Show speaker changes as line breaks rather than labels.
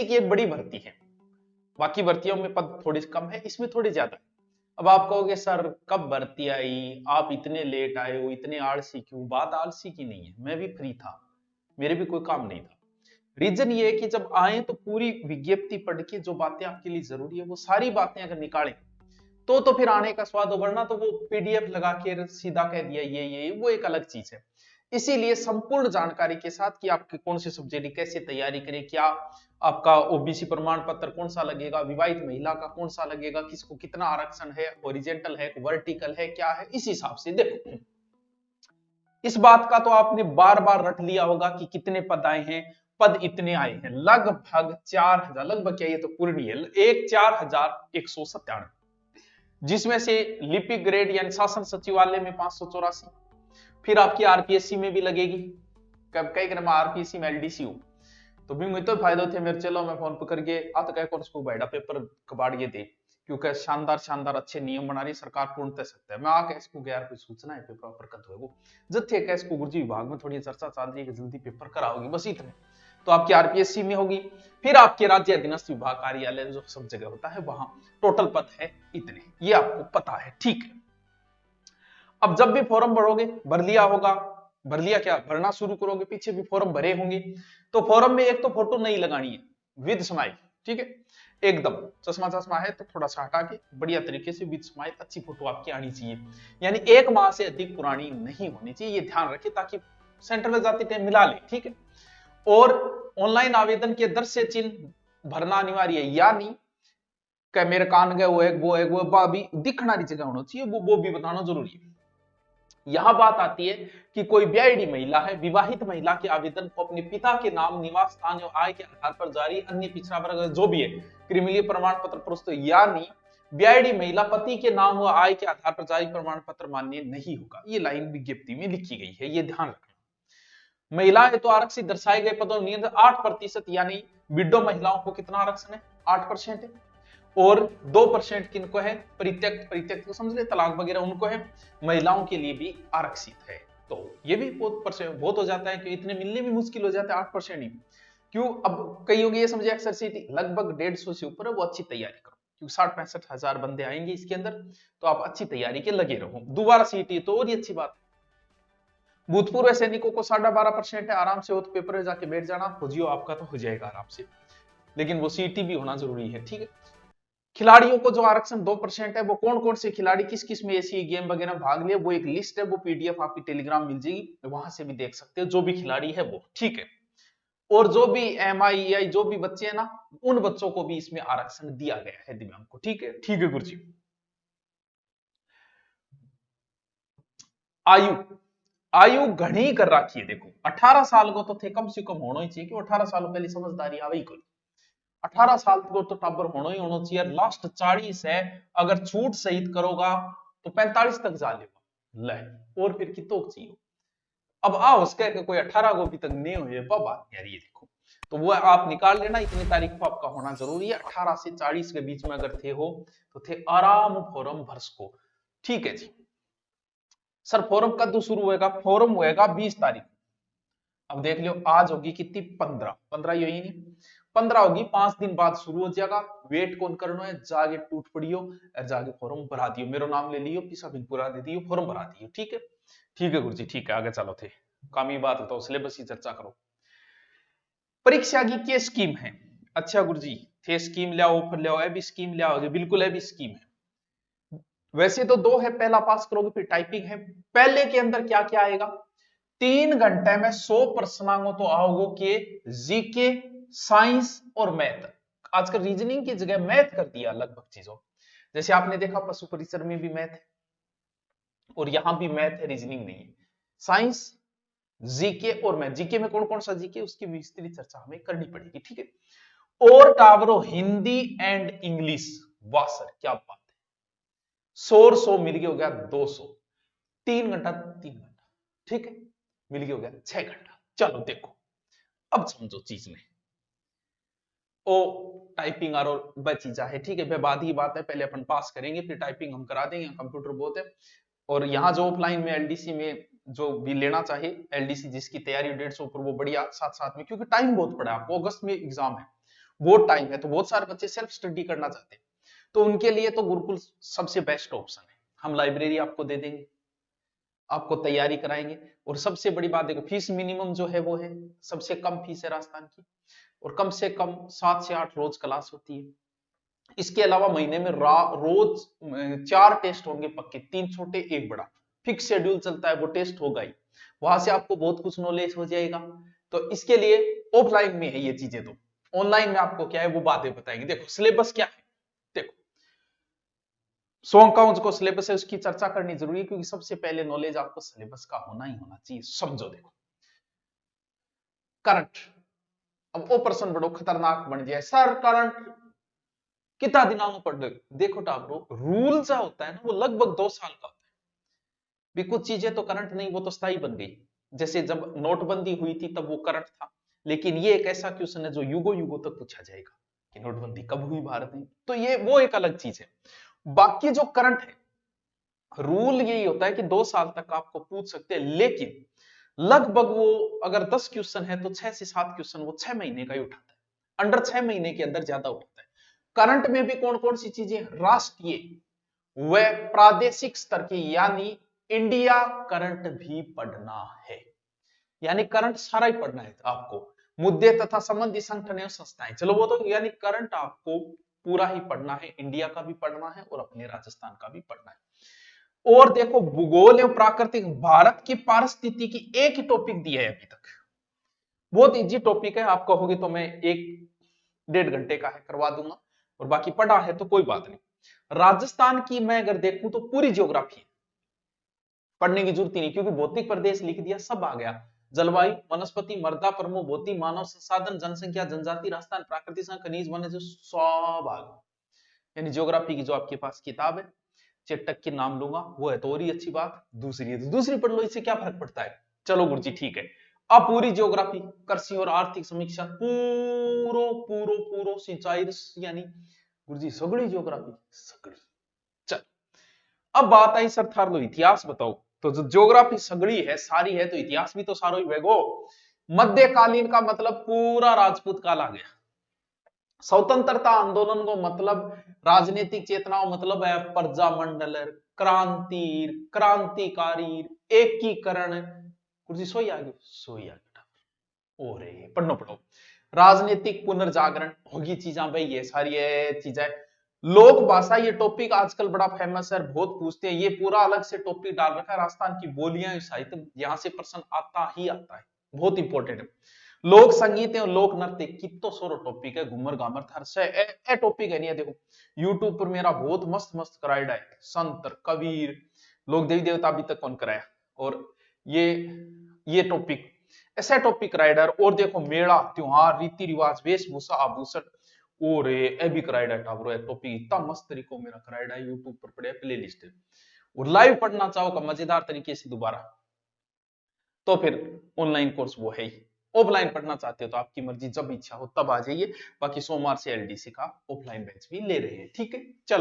SSC की एक बड़ी भर्ती है, बाकी भर्तियों में पद थोड़ी कम है, इसमें थोड़ी ज्यादा है। अब आप कहोगे सर कब भर्ती आई, आप इतने लेट आए हो, इतने आलसी क्यों? बात आलसी की नहीं है, मैं भी फ्री था, मेरे भी कोई काम नहीं था। रीजन ये है कि जब आए तो पूरी विज्ञप्ति पढ़ के जो बातें आपके लिए जरूरी है वो सारी बातें अगर निकालें तो फिर आने का स्वाद हो, वरना तो वो पीडीएफ लगा के सीधा कह दिया ये वो एक अलग चीज है। इसीलिए संपूर्ण जानकारी के साथ कि आपके कौन से सब्जेक्ट कैसे तैयारी करें, क्या आपका ओबीसी प्रमाण पत्र कौन सा लगेगा, विवाहित महिला का कौन सा लगेगा, किसको कितना आरक्षण है, हॉरिजॉन्टल है, वर्टिकल है, क्या है, इस हिसाब से देखो। इस बात का तो आपने बार बार रट लिया होगा कि कितने पद आए हैं, पद इतने आए हैं, लगभग 4000, लगभग क्या, ये तो पूर्ण है, 4197, जिसमें से लिपिक ग्रेड यानी शासन सचिवालय में 584, फिर आपकी आरपीएससी में भी लगेगी, कब कई क्रम आरपीएससी में एलडीसी हो तो भी मुझे तो फायदा थे मेरे, चलो मैं फोन पर करके आत कह कोर्स को बैठा पेपर कबाड़ ये दे, क्योंकि शानदार शानदार अच्छे नियम बना रही सरकार, पूर्णतः सकता है। मैं आके इसको गया कोई सूचना है पेपर पर कद होगा जत्थे का इसको गुरुजी विभाग में थोड़ी चर्चा चल रही है कि जल्दी पेपर कराओगी, बस इतने तो आपकी आरपीएससी में होगी। फिर आपके राज्य अधीनस्थ विभाग कार्यालय जो सब जगह होता है वहां टोटल पद है इतने, ये आपको पता है, ठीक है। अब जब भी फॉर्म भरोगे, भर लिया होगा, भर लिया क्या, भरना शुरू करोगे, पीछे भी फॉर्म भरे होंगे, तो फॉर्म में एक तो फोटो नहीं लगानी है विद स्माइल, ठीक है, एकदम चश्मा चश्मा है तो थोड़ा सा हटा के बढ़िया तरीके से विद स्माइल अच्छी फोटो आपकी आनी चाहिए, यानी 1 माह से अधिक पुरानी नहीं होनी चाहिए, ये ध्यान रखें ताकि सेंटर में जाते टाइम मिला ले, ठीक है। और ऑनलाइन आवेदन के दृश्य चिन्ह भरना अनिवार्य है, यानी क्या मेरे कान गए वो अभी दिखना जगह होना चाहिए, वो भी बताना जरूरी है। यहां बात आती है कि कोई ब्याहिडी महिला है, विवाहित महिला के आवेदन को अपने पिता के नाम, निवास स्थान एवं आय के आधार पर जारी अन्य पिछड़ा वर्ग जो भी है क्रिमिनल प्रमाण पत्र प्रस्तुत, यानी ब्याहिडी महिला पति के नाम व आय के आधार पर जारी प्रमाण पत्र मान्य नहीं होगा, ये लाइन विज्ञप्ति में लिखी गई है, ये ध्यान रखना। महिलाएं तो आरक्षित दर्शाए गए पदों में 8%, यानी विडो महिलाओं को कितना आरक्षण है, 8% है, और 2% किनको है, परित्यक्त, परित्यक्त को समझ ले, तलाक वगैरह उनको है, महिलाओं के लिए भी आरक्षित है, तो ये भी बहुत हो जाता है कि इतने मिलने भी मुश्किल हो जाता है 8% ही क्यों। अब कई होगी ये समझे अक्सर सीटी लगभग 150 से ऊपर है, वो अच्छी तैयारी करो क्योंकि 60-65 हजार बंदे आएंगे इसके अंदर, तो आप अच्छी तैयारी के लगे रहो। दोबारा सीटी तो और ही अच्छी बात, भूतपूर्व सैनिकों को 12.5% है, आराम से हो तो पेपर में जाके बैठ जाना, खोजियो आपका तो हो जाएगा आराम से, लेकिन वो सीटी भी होना जरूरी है, ठीक है। खिलाड़ियों को जो आरक्षण 2% है, वो कौन कौन से खिलाड़ी किस किस में ऐसी गेम वगैरह भाग लिए, वो एक लिस्ट है, वो पीडीएफ आपकी टेलीग्राम मिल जाएगी, वहां से भी देख सकते हो जो भी खिलाड़ी है वो, ठीक है। और जो भी एमआईआई जो भी बच्चे हैं ना, उन बच्चों को भी इसमें आरक्षण दिया गया है दिव्यांग को, ठीक है, ठीक है गुरुजी। आयु, आयु घनी कर रखी है, देखो 18 साल को तो थे कम से कम होना ही चाहिए कि 18 साल पहले समझदारी आवे को, 18 साल को तो टाबर होना ही होना चाहिए, लास्ट 40 है, अगर छूट सहित करोगा तो 45 तक जा लेगा ले, और फिर कितो चाहिए। अब आओ उसके कोई 18 को भी तक नहीं हुए बात यार, ये देखो तो वो आप निकाल लेना, इतनी तारीख को आपका होना जरूरी है, 18 से 40 के बीच में अगर थे हो तो थे आराम फॉर्म भर सको, ठीक है जी। सर फॉर्म कब शुरू होएगा, फॉर्म होएगा 20 तारीख, अब देख लियो आज होगी कितनी, 15 यही नहीं 15 होगी, 5 दिन बाद शुरू हो जाएगा, वेट कौन करना है, जाके टूट पड़ियो और जाके फॉर्म भरा दियो, मेरा नाम ले लियो, पिसा भी पूरा दे दियो, फॉर्म भरा दियो, ठीक है, ठीक है गुरुजी, ठीक है, आगे चलो थे कामी बात बताओ, सिलेबस की चर्चा करो। परीक्षा की क्या स्कीम है, अच्छा गुरुजी थे स्कीम ले आओ, ऑफर ले आओ, भी स्कीम ले आओ, बिल्कुल है भी स्कीम है, वैसे तो 2 है, पहला पास करोगे फिर टाइपिंग है, पहले के अंदर क्या क्या आएगा, 3 घंटे में 100 प्रश्नांकों तो आओगे के जीके, साइंस और मैथ, आजकल रीजनिंग की जगह मैथ कर दिया लगभग चीजों, जैसे आपने देखा पशु परिसर में भी मैथ है और यहां भी मैथ है, रीजनिंग नहीं है, साइंस, जीके और मैथ, जीके में कौन कौन सा जीके उसकी विस्तृत चर्चा हमें करनी पड़ेगी, ठीक है। और टावरो हिंदी एंड इंग्लिश, वाह सर क्या बात है, 100 मिल गया, हो गया 200, 3 घंटा 3 घंटा, ठीक है, मिल गया हो गया 6 घंटा। चलो देखो अब समझो चीज में, ओ टाइपिंग और चीजा है, ठीक है, बेबाद ही बात है, पहले अपन पास करेंगे फिर टाइपिंग हम करा देंगे, कंप्यूटर बहुत है। और यहाँ जो ऑफलाइन में एलडीसी में जो भी लेना चाहिए, एलडीसी जिसकी तैयारी 150 पर वो बढ़िया साथ साथ में, क्योंकि टाइम बहुत पड़ा है आपको, अगस्त में एग्जाम है, बहुत टाइम है, तो बहुत सारे बच्चे सेल्फ स्टडी करना चाहते हैं, तो उनके लिए तो गुरुकुल सबसे बेस्ट ऑप्शन है। हम लाइब्रेरी आपको दे देंगे, आपको तैयारी कराएंगे, और सबसे बड़ी बात देखो, फीस मिनिमम जो है वो है, सबसे कम फीस है राजस्थान की, और कम से कम 7 से 8 रोज क्लास होती है। इसके अलावा महीने में रोज 4 टेस्ट होंगे पक्के, 3 छोटे 1 बड़ा, फिक्स शेड्यूल चलता है, वो टेस्ट होगा ही, वहां से आपको बहुत कुछ नॉलेज हो जाएगा। तो इसके लिए ऑफलाइन में है ये चीजें, तो ऑनलाइन में आपको क्या है वो बातें बताएंगे। देखो सिलेबस क्या है, देखो सॉन्ग का जो सिलेबस है उसकी चर्चा करनी जरूरी है, क्योंकि सबसे पहले नॉलेज आपको सिलेबस का होना ही होना चाहिए। समझो, देखो करंट, अब वो प्रश्न बड़ो खतरनाक बन जाए, सर करंट कितना दिनों में पढ़ लो। देखो टाबरो, रूल जो होता है ना वो लगभग 2 साल का होता है, भी कुछ चीजें तो करंट नहीं, वो तो स्थायी बन गई। जैसे जब नोटबंदी हुई थी तब वो करंट था, लेकिन ये एक ऐसा क्वेश्चन है जो युगों युगों तक पूछा जाएगा कि नोटबंदी कब हुई भारत में, तो ये वो एक अलग चीज है। बाकी जो करंट है, रूल यही होता है कि 2 साल तक आपको पूछ सकते हैं, लेकिन लगभग वो अगर 10 क्वेश्चन है तो 6 से 7 क्वेश्चन वो 6 महीने का ही उठाता है, अंडर 6 महीने के अंदर ज्यादा उठाता है। करंट में भी कौन कौन सी चीजें, राष्ट्रीय व प्रादेशिक स्तर की, यानी इंडिया करंट भी पढ़ना है, यानी करंट सारा ही पढ़ना है आपको, मुद्दे तथा संबंधी संगठन एवं संस्थाएं, चलो वो तो, यानी करंट आपको पूरा ही पढ़ना है, इंडिया का भी पढ़ना है और अपने राजस्थान का भी पढ़ना है। और देखो भूगोल एवं प्राकृतिक, भारत की पारिस्थितिकी एक ही टॉपिक दिया है अभी तक, बहुत इजी टॉपिक है, आप कहोगे तो मैं 1-1.5 घंटे का है करवा दूंगा, और बाकी पढ़ा है तो कोई बात नहीं। राजस्थान की मैं अगर देखूं तो पूरी ज्योग्राफी पढ़ने की जरूरत ही नहीं, क्योंकि भौतिक प्रदेश लिख दिया, सब आ गया, जलवायु, वनस्पति, मृदा प्रमुख, भौतिक, मानव संसाधन, जनसंख्या, जनजाति, राजस्थान, प्राकृतिक संसाधन, खनिज, वन्य जीव, सब आ गया। यानी ज्योग्राफी की जो आपके पास किताब है, चेटक के नाम लूंगा, वो है तो और ही अच्छी बात, दूसरी है तो दूसरी पढ़ लो, इससे क्या फर्क पड़ता है। चलो गुरुजी ठीक है, अब पूरी ज्योग्राफी, कृषि और आर्थिक समीक्षा, पूरो पूरो पूरो सिंचाई, यानी गुरुजी सगड़ी ज्योग्राफी सगड़ी। चल अब बात आई सर थार लो इतिहास बताओ, तो जो ज्योग्राफी सगड़ी है सारी है, तो इतिहास भी तो सारो ही वेगो। मध्यकालीन का मतलब पूरा राजपूत काल आ गया, स्वतंत्रता आंदोलन को मतलब राजनीतिक चेतना मतलब है प्रजामंडल, क्रांति, क्रांतिकारी, एकीकरण, कुछ सोई आ गई, सोई आ गई, ओरे पढ़नो पढ़ो, राजनीतिक पुनर्जागरण होगी चीजा भाई, ये सारी चीजें। लोक भाषा, ये टॉपिक आजकल बड़ा फेमस है, बहुत पूछते हैं, ये पूरा अलग से टॉपिक डाल रखा है, राजस्थान की बोलियां साहित्य, यहां से प्रश्न आता ही आता है, बहुत इंपॉर्टेंट है। लोक संगीत और लोक नृत्य कितो सोरो टॉपिक है, घूमर घामर थर से ए टॉपिक है नहीं है। देखो यूट्यूब पर मेरा बहुत मस्त मस्त कराइडा है, संत कबीर, लोक देवी देवता अभी तक कौन कराया, और ये टॉपिक ऐसा टॉपिक राइडर, और देखो मेला त्योहार, रीति रिवाज, वेशभूषा, आभूषण, और ए भी कराइडा टावरो है टॉपिक, इतना मस्त तरीको मेरा कराइडा है, यूट्यूब पर पड़े प्ले लिस्ट है। और लाइव पढ़ना चाहो का मजेदार तरीके से दोबारा, तो फिर ऑनलाइन कोर्स वो है ही। ऑफलाइन पढ़ना चाहते हो तो आपकी मर्जी, जब इच्छा हो तब आ जाइए, बाकी सोमवार से एलडीसी का ऑफलाइन बैच भी ले रहे हैं, ठीक है। चलो।